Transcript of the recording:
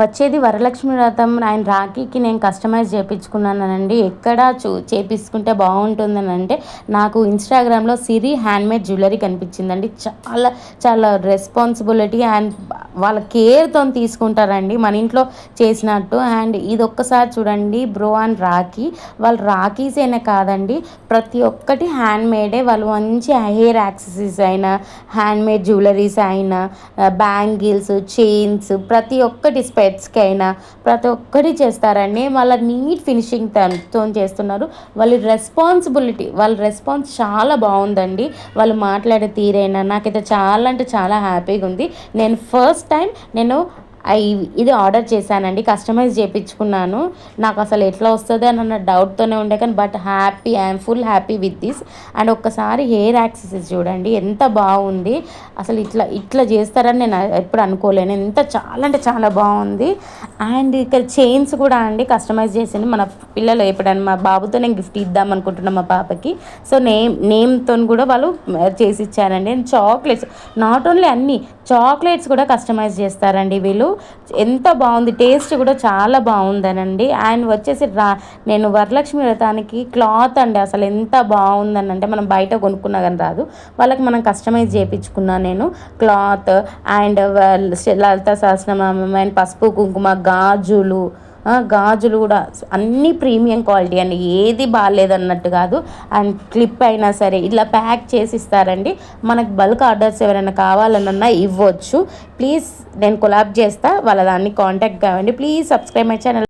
వచ్చేది వరలక్ష్మి వ్రతం అండ్ రాఖీకి నేను కస్టమైజ్ చేయించుకున్నానండి. ఎక్కడ చేపించుకుంటే బాగుంటుందని అంటే నాకు ఇన్స్టాగ్రామ్లో సిరి హ్యాండ్మేడ్ జ్యువెలరీ కనిపించిందండి. చాలా చాలా రెస్పాన్సిబిలిటీ అండ్ వాళ్ళ కేర్తో తీసుకుంటారండి మన ఇంట్లో చేసినట్టు. అండ్ ఇది ఒక్కసారి చూడండి, బ్రో అండ్ రాఖీ వాళ్ళు రాఖీసేనే కాదండి, ప్రతి ఒక్కటి హ్యాండ్మేడే. వాళ్ళు మంచి హెయిర్ యాక్సెసరీస్ అయినా, హ్యాండ్మేడ్ జ్యువెలరీస్ అయినా, బ్యాంగిల్స్, చైన్స్, ప్రతి ఒక్కటి స్పెట్స్కి అయినా ప్రతి ఒక్కటి చేస్తారండి. వాళ్ళ నీట్ ఫినిషింగ్ తో చేస్తున్నారు. వాళ్ళ రెస్పాన్స్ చాలా బాగుందండి. వాళ్ళు మాట్లాడే తీరైనా నాకైతే చాలా అంటే చాలా హ్యాపీగా ఉంది. నేను ఫస్ట్ టైం ఇది ఆర్డర్ చేశానండి, కస్టమైజ్ చేయించుకున్నాను. నాకు అసలు ఎట్లా వస్తుంది అన్న డౌట్తోనే ఉండే, కానీ but I'm full happy with this. And ఒక్కసారి హెయిర్ యాక్సెసరీస్ చూడండి ఎంత బాగుంది. అసలు ఇట్లా చేస్తారని నేను ఎప్పుడు అనుకోలేను. చాలా అంటే చాలా బాగుంది. అండ్ ఇక్కడ చైన్స్ కూడా అండి కస్టమైజ్ చేసింది. మన పిల్లలు ఎప్పుడైనా మా బాబుతో నేను గిఫ్ట్ ఇద్దాం అనుకుంటున్నాను మా పాపకి. సో నేమ్తో కూడా వాళ్ళు చేసి ఇచ్చారండి. అండ్ చాక్లెట్స్, నాట్ ఓన్లీ అన్నీ చాక్లెట్స్ కూడా కస్టమైజ్ చేస్తారండి వీళ్ళు. ఎంత బాగుంది, టేస్ట్ కూడా చాలా బాగుందనండి. అండ్ వచ్చేసి నేను వరలక్ష్మి వ్రతానికి క్లాత్ అండి అసలు ఎంత బాగుందని అంటే మనం బయట కొనుక్కున్నా కానీ రాదు, వాళ్ళకి మనం కస్టమైజ్ చేయించుకున్నాను నేను cloth. And Lalitha Sahasranamam and పసుపు కుంకుమ గాజులు కూడా అన్నీ ప్రీమియం క్వాలిటీ అండి, ఏది బాగాలేదన్నట్టు కాదు. అండ్ క్లిప్ అయినా సరే ఇట్లా ప్యాక్ చేసి ఇస్తారండి. మనకు బల్క్ ఆర్డర్స్ ఎవరైనా కావాలన్నా ఇవ్వచ్చు. ప్లీజ్ నేను కొలాబ్ చేస్తా, వాళ్ళ దాన్ని కాంటాక్ట్ కావండి. Please subscribe my channel.